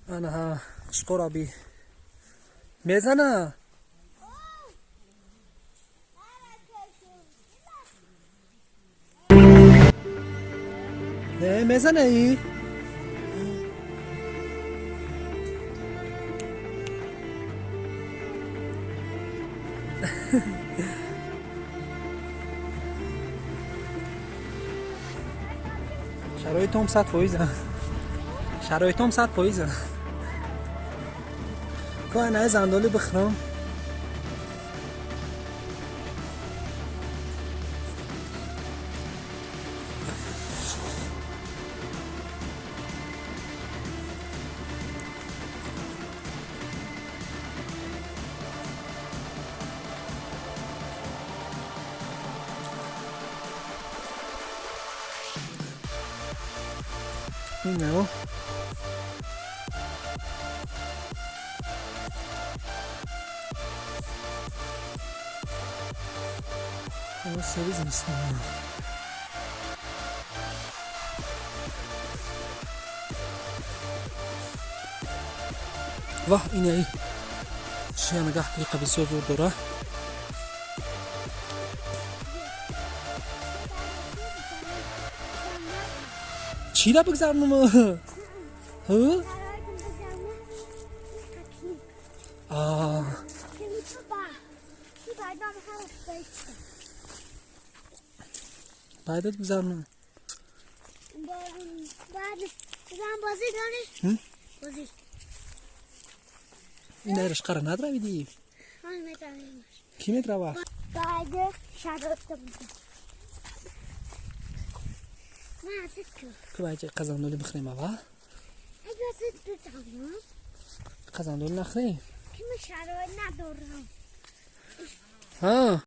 أنا شقربي میزنه. نه میزنه ای. شرایطم 100%. شرایطم 100%. که نه زندالی بخرم. اینو سریز نیستم. واه اینه ای شیء نگاه دقیقه بسیار داره. چی را بگذارنم؟ ها؟ بعدت بگذارنم. بازی داری؟ بازی. این ایرش قرار نداره بیدی؟ من میتونم. کی میتونه؟ بعد شرایط بودم. نه سکو. که باید قزندولی بخریم اول؟ اگه سکو بزنم. قزندولی نخریم؟ که من شرایط ندارم. ها